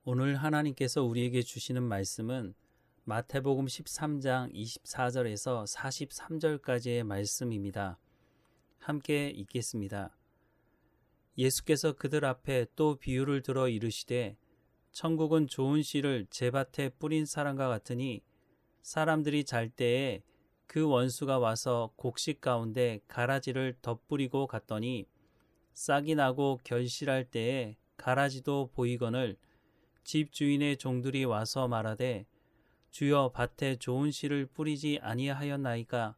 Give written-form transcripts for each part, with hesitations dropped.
오늘 하나님께서 우리에게 주시는 말씀은 마태복음 13장 24절에서 43절까지의 말씀입니다. 함께 읽겠습니다. 예수께서 그들 앞에 또 비유를 들어 이르시되 천국은 좋은 씨를 제밭에 뿌린 사람과 같으니 사람들이 잘 때에 그 원수가 와서 곡식 가운데 가라지를 덧뿌리고 갔더니 싹이 나고 결실할 때에 가라지도 보이거늘 집 주인의 종들이 와서 말하되 주여 밭에 좋은 씨를 뿌리지 아니하였나이까?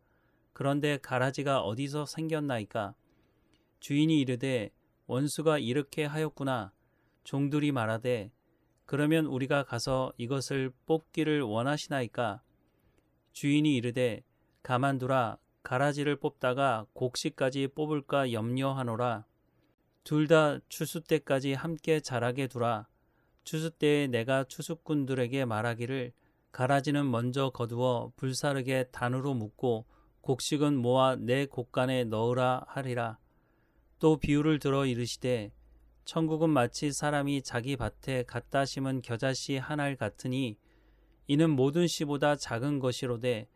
그런데 가라지가 어디서 생겼나이까? 주인이 이르되 원수가 이렇게 하였구나. 종들이 말하되 그러면 우리가 가서 이것을 뽑기를 원하시나이까? 주인이 이르되 가만두라. 가라지를 뽑다가 곡식까지 뽑을까 염려하노라. 둘 다 추수 때까지 함께 자라게 두라. 추수 때에 내가 추수꾼들에게 말하기를 가라지는 먼저 거두어 불사르게 단으로 묶고 곡식은 모아 내 곡간에 넣으라 하리라. 또 비유를 들어 이르시되 천국은 마치 사람이 자기 밭에 갖다 심은 겨자씨 한 알 같으니 이는 모든 씨보다 작은 것이로되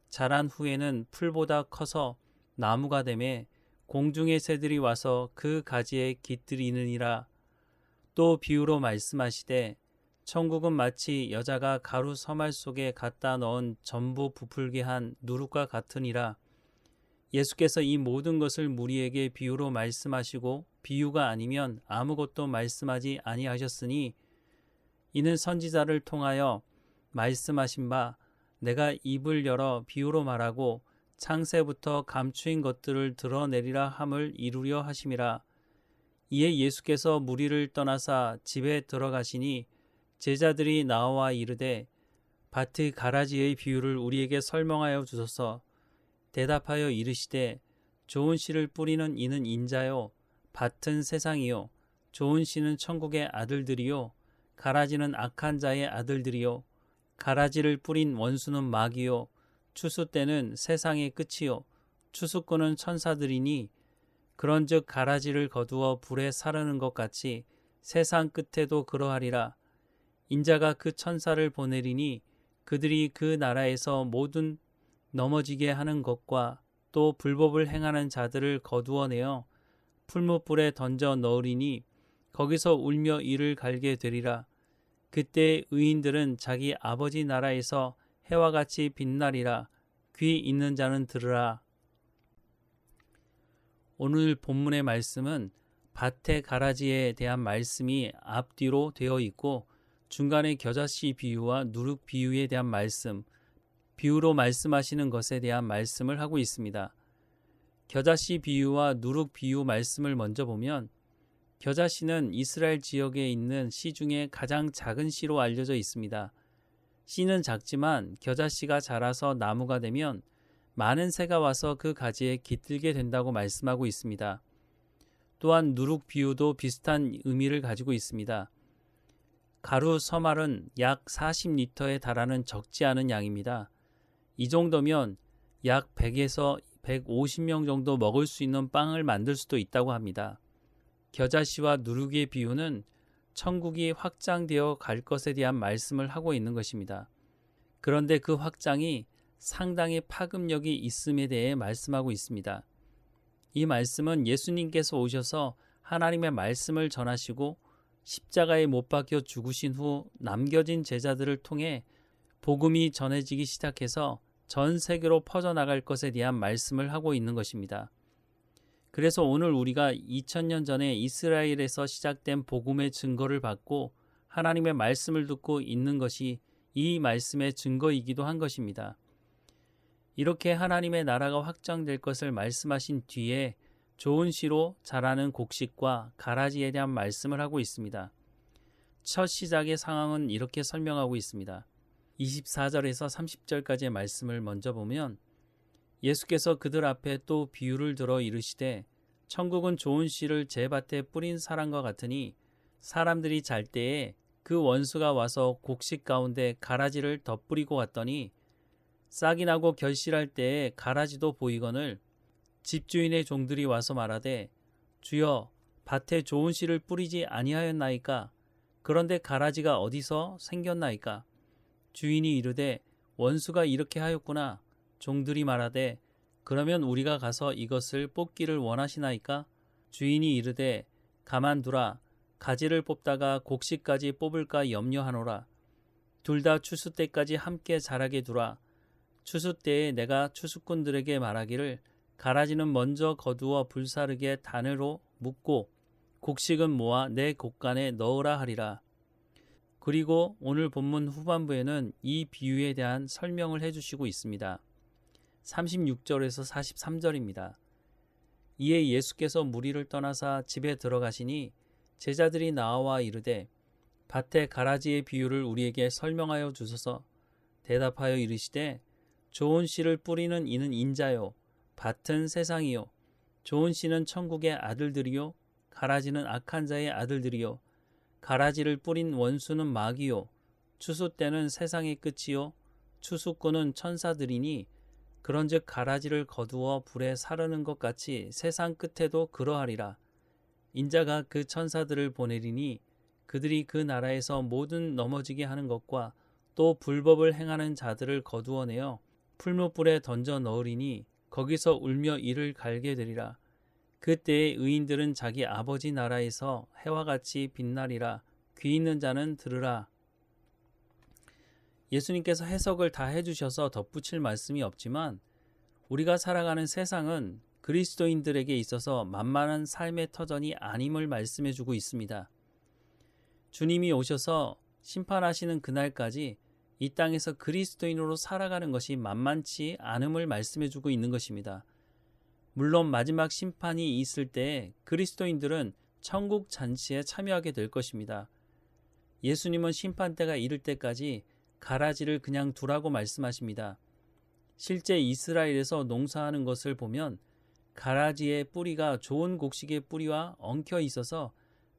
자란 후에는 풀보다 커서 나무가 되매 공중의 새들이 와서 그 가지에 깃들이느니라. 또 비유로 말씀하시되 천국은 마치 여자가 가루 서말 속에 갖다 넣은 전부 부풀게 한 누룩과 같으니라. 예수께서 이 모든 것을 무리에게 비유로 말씀하시고 비유가 아니면 아무것도 말씀하지 아니하셨으니 이는 선지자를 통하여 말씀하신 바 내가 입을 열어 비유로 말하고 창세부터 감추인 것들을 드러내리라 함을 이루려 하심이라. 이에 예수께서 무리를 떠나사 집에 들어가시니 제자들이 나와 이르되 밭의 가라지의 비유를 우리에게 설명하여 주소서. 대답하여 이르시되 좋은 씨를 뿌리는 이는 인자요 밭은 세상이요 좋은 씨는 천국의 아들들이요 가라지는 악한 자의 아들들이요 가라지를 뿌린 원수는 마귀요 추수 때는 세상의 끝이요 추수꾼은 천사들이니 그런즉 가라지를 거두어 불에 사르는 것 같이 세상 끝에도 그러하리라. 인자가 그 천사를 보내리니 그들이 그 나라에서 모든 넘어지게 하는 것과 또 불법을 행하는 자들을 거두어내어 풀무불에 던져 넣으리니 거기서 울며 이를 갈게 되리라. 그때 의인들은 자기 아버지 나라에서 해와 같이 빛나리라. 귀 있는 자는 들으라. 오늘 본문의 말씀은 밭의 가라지에 대한 말씀이 앞뒤로 되어 있고 중간에 겨자씨 비유와 누룩 비유에 대한 말씀, 비유로 말씀하시는 것에 대한 말씀을 하고 있습니다. 겨자씨 비유와 누룩 비유 말씀을 먼저 보면 겨자씨는 이스라엘 지역에 있는 씨 중에 가장 작은 씨로 알려져 있습니다. 씨는 작지만 겨자씨가 자라서 나무가 되면 많은 새가 와서 그 가지에 깃들게 된다고 말씀하고 있습니다. 또한 누룩 비유도 비슷한 의미를 가지고 있습니다. 가루 서말은 약 40리터에 달하는 적지 않은 양입니다. 이 정도면 약 100에서 150명 정도 먹을 수 있는 빵을 만들 수도 있다고 합니다. 겨자씨와 누룩의 비유는 천국이 확장되어 갈 것에 대한 말씀을 하고 있는 것입니다. 그런데 그 확장이 상당히 파급력이 있음에 대해 말씀하고 있습니다. 이 말씀은 예수님께서 오셔서 하나님의 말씀을 전하시고 십자가에 못 박혀 죽으신 후 남겨진 제자들을 통해 복음이 전해지기 시작해서 전 세계로 퍼져나갈 것에 대한 말씀을 하고 있는 것입니다. 그래서 오늘 우리가 2000년 전에 이스라엘에서 시작된 복음의 증거를 받고 하나님의 말씀을 듣고 있는 것이 이 말씀의 증거이기도 한 것입니다. 이렇게 하나님의 나라가 확장될 것을 말씀하신 뒤에 좋은 씨로 자라는 곡식과 가라지에 대한 말씀을 하고 있습니다. 첫 시작의 상황은 이렇게 설명하고 있습니다. 24절에서 30절까지의 말씀을 먼저 보면 예수께서 그들 앞에 또 비유를 들어 이르시되 천국은 좋은 씨를 제 밭에 뿌린 사람과 같으니 사람들이 잘 때에 그 원수가 와서 곡식 가운데 가라지를 덧뿌리고 갔더니 싹이 나고 결실할 때에 가라지도 보이거늘 집주인의 종들이 와서 말하되 주여 밭에 좋은 씨를 뿌리지 아니하였나이까? 그런데 가라지가 어디서 생겼나이까? 주인이 이르되 원수가 이렇게 하였구나. 종들이 말하되 그러면 우리가 가서 이것을 뽑기를 원하시나이까? 주인이 이르되 가만두라. 가지를 뽑다가 곡식까지 뽑을까 염려하노라. 둘 다 추수 때까지 함께 자라게 두라. 추수 때에 내가 추수꾼들에게 말하기를 가라지는 먼저 거두어 불사르게 단으로 묶고 곡식은 모아 내 곡간에 넣으라 하리라. 그리고 오늘 본문 후반부에는 이 비유에 대한 설명을 해주시고 있습니다. 36절에서 43절입니다. 이에 예수께서 무리를 떠나사 집에 들어가시니 제자들이 나와 이르되 밭의 가라지의 비유를 우리에게 설명하여 주소서. 대답하여 이르시되 좋은 씨를 뿌리는 이는 인자요 밭은 세상이요 좋은 씨는 천국의 아들들이요 가라지는 악한 자의 아들들이요 가라지를 뿌린 원수는 마귀요 추수 때는 세상의 끝이요 추수꾼은 천사들이니 그런즉 가라지를 거두어 불에 사르는 것 같이 세상 끝에도 그러하리라. 인자가 그 천사들을 보내리니 그들이 그 나라에서 모든 넘어지게 하는 것과 또 불법을 행하는 자들을 거두어내어 풀무불에 던져 넣으리니 거기서 울며 이를 갈게 되리라. 그때에 의인들은 자기 아버지 나라에서 해와 같이 빛나리라. 귀 있는 자는 들으라. 예수님께서 해석을 다 해주셔서 덧붙일 말씀이 없지만 우리가 살아가는 세상은 그리스도인들에게 있어서 만만한 삶의 터전이 아님을 말씀해주고 있습니다. 주님이 오셔서 심판하시는 그날까지 이 땅에서 그리스도인으로 살아가는 것이 만만치 않음을 말씀해주고 있는 것입니다. 물론 마지막 심판이 있을 때에 그리스도인들은 천국 잔치에 참여하게 될 것입니다. 예수님은 심판때가 이를 때까지 가라지를 그냥 두라고 말씀하십니다. 실제 이스라엘에서 농사하는 것을 보면 가라지의 뿌리가 좋은 곡식의 뿌리와 엉켜 있어서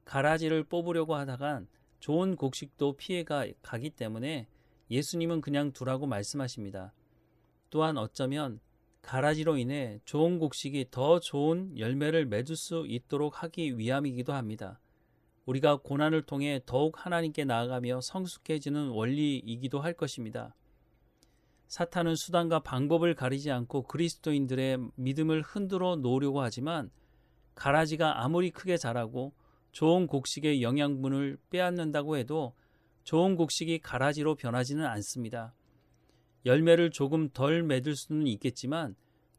가라지를 뽑으려고 하다간 좋은 곡식도 피해가 가기 때문에 예수님은 그냥 두라고 말씀하십니다. 또한 어쩌면 가라지로 인해 좋은 곡식이 더 좋은 열매를 맺을 수 있도록 하기 위함이기도 합니다. 우리가 고난을 통해 더욱 하나님께 나아가며 성숙해지는 원리이기도 할 것입니다. 사탄은 수단과 방법을 가리지 않고 그리스도인들의 믿음을 흔들어 놓으려고 하지만 가라지가 아무리 크게 자라고 좋은 곡식의 영양분을 빼앗는다고 해도 좋은 곡식이 가라지로 변하지는 않습니다. 열매를 조금 덜 맺을 수는 있겠지만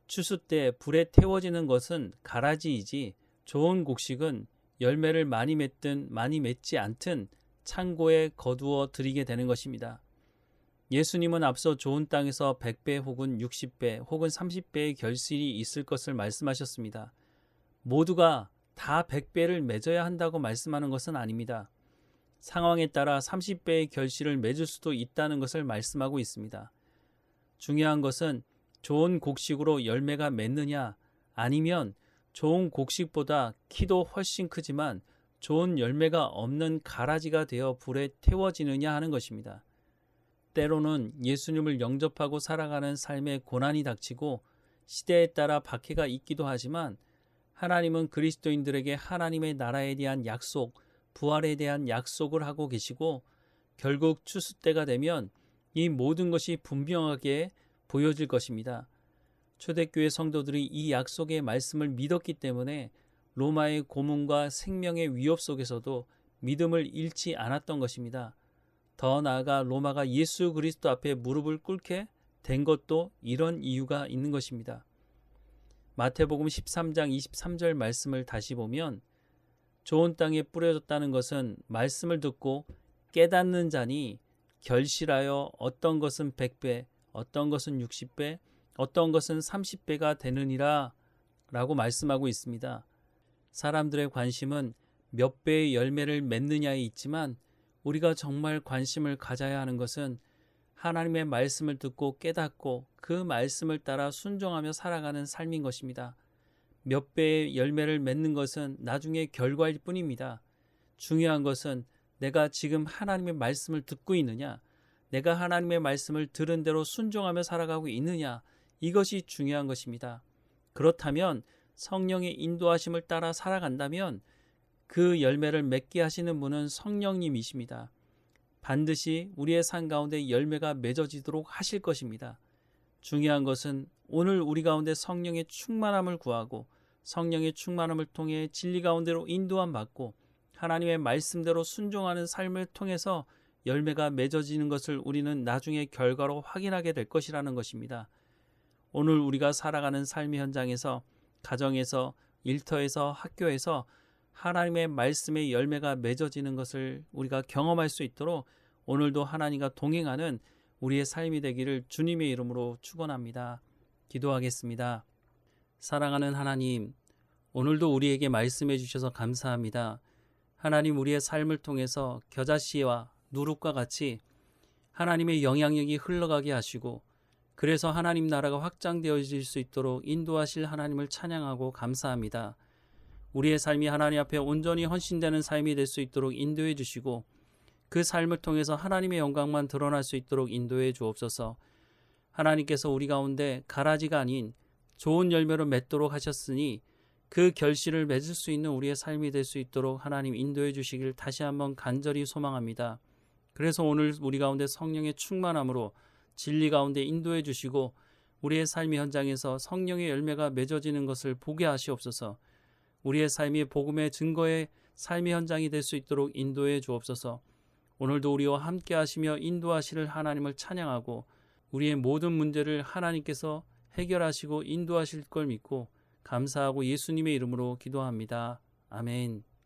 추수 때 불에 태워지는 것은 가라지이지 좋은 곡식은 열매를 많이 맺든 많이 맺지 않든 창고에 거두어 드리게 되는 것입니다. 예수님은 앞서 좋은 땅에서 100배 혹은 60배 혹은 30배의 결실이 있을 것을 말씀하셨습니다. 모두가 다 100배를 맺어야 한다고 말씀하는 것은 아닙니다. 상황에 따라 30배의 결실을 맺을 수도 있다는 것을 말씀하고 있습니다. 중요한 것은 좋은 곡식으로 열매가 맺느냐 아니면 좋은 곡식보다 키도 훨씬 크지만 좋은 열매가 없는 가라지가 되어 불에 태워지느냐 하는 것입니다. 때로는 예수님을 영접하고 살아가는 삶에 고난이 닥치고 시대에 따라 박해가 있기도 하지만 하나님은 그리스도인들에게 하나님의 나라에 대한 약속, 부활에 대한 약속을 하고 계시고 결국 추수 때가 되면 이 모든 것이 분명하게 보여질 것입니다. 초대교회 성도들이 이 약속의 말씀을 믿었기 때문에 로마의 고문과 생명의 위협 속에서도 믿음을 잃지 않았던 것입니다. 더 나아가 로마가 예수 그리스도 앞에 무릎을 꿇게 된 것도 이런 이유가 있는 것입니다. 마태복음 13장 23절 말씀을 다시 보면 좋은 땅에 뿌려졌다는 것은 말씀을 듣고 깨닫는 자니 결실하여 어떤 것은 100배, 어떤 것은 60배, 어떤 것은 30배가 되느니라 라고 말씀하고 있습니다. 사람들의 관심은 몇 배의 열매를 맺느냐에 있지만 우리가 정말 관심을 가져야 하는 것은 하나님의 말씀을 듣고 깨닫고 그 말씀을 따라 순종하며 살아가는 삶인 것입니다. 몇 배의 열매를 맺는 것은 나중에 결과일 뿐입니다. 중요한 것은 내가 지금 하나님의 말씀을 듣고 있느냐, 내가 하나님의 말씀을 들은 대로 순종하며 살아가고 있느냐, 이것이 중요한 것입니다. 그렇다면 성령의 인도하심을 따라 살아간다면 그 열매를 맺게 하시는 분은 성령님이십니다. 반드시 우리의 삶 가운데 열매가 맺어지도록 하실 것입니다. 중요한 것은 오늘 우리 가운데 성령의 충만함을 구하고 성령의 충만함을 통해 진리 가운데로 인도함 받고 하나님의 말씀대로 순종하는 삶을 통해서 열매가 맺어지는 것을 우리는 나중에 결과로 확인하게 될 것이라는 것입니다. 오늘 우리가 살아가는 삶의 현장에서, 가정에서, 일터에서, 학교에서 하나님의 말씀의 열매가 맺어지는 것을 우리가 경험할 수 있도록 오늘도 하나님과 동행하는 우리의 삶이 되기를 주님의 이름으로 축원합니다. 기도하겠습니다. 사랑하는 하나님, 오늘도 우리에게 말씀해 주셔서 감사합니다. 하나님, 우리의 삶을 통해서 겨자씨와 누룩과 같이 하나님의 영향력이 흘러가게 하시고 그래서 하나님 나라가 확장되어질 수 있도록 인도하실 하나님을 찬양하고 감사합니다. 우리의 삶이 하나님 앞에 온전히 헌신되는 삶이 될 수 있도록 인도해 주시고 그 삶을 통해서 하나님의 영광만 드러날 수 있도록 인도해 주옵소서. 하나님께서 우리 가운데 가라지가 아닌 좋은 열매로 맺도록 하셨으니 그 결실을 맺을 수 있는 우리의 삶이 될 수 있도록 하나님 인도해 주시길 다시 한번 간절히 소망합니다. 그래서 오늘 우리 가운데 성령의 충만함으로 진리 가운데 인도해 주시고 우리의 삶의 현장에서 성령의 열매가 맺어지는 것을 보게 하시옵소서. 우리의 삶이 복음의 증거의 삶의 현장이 될 수 있도록 인도해 주옵소서. 오늘도 우리와 함께 하시며 인도하시를 하나님을 찬양하고 우리의 모든 문제를 하나님께서 해결하시고 인도하실 걸 믿고 감사하고 예수님의 이름으로 기도합니다. 아멘.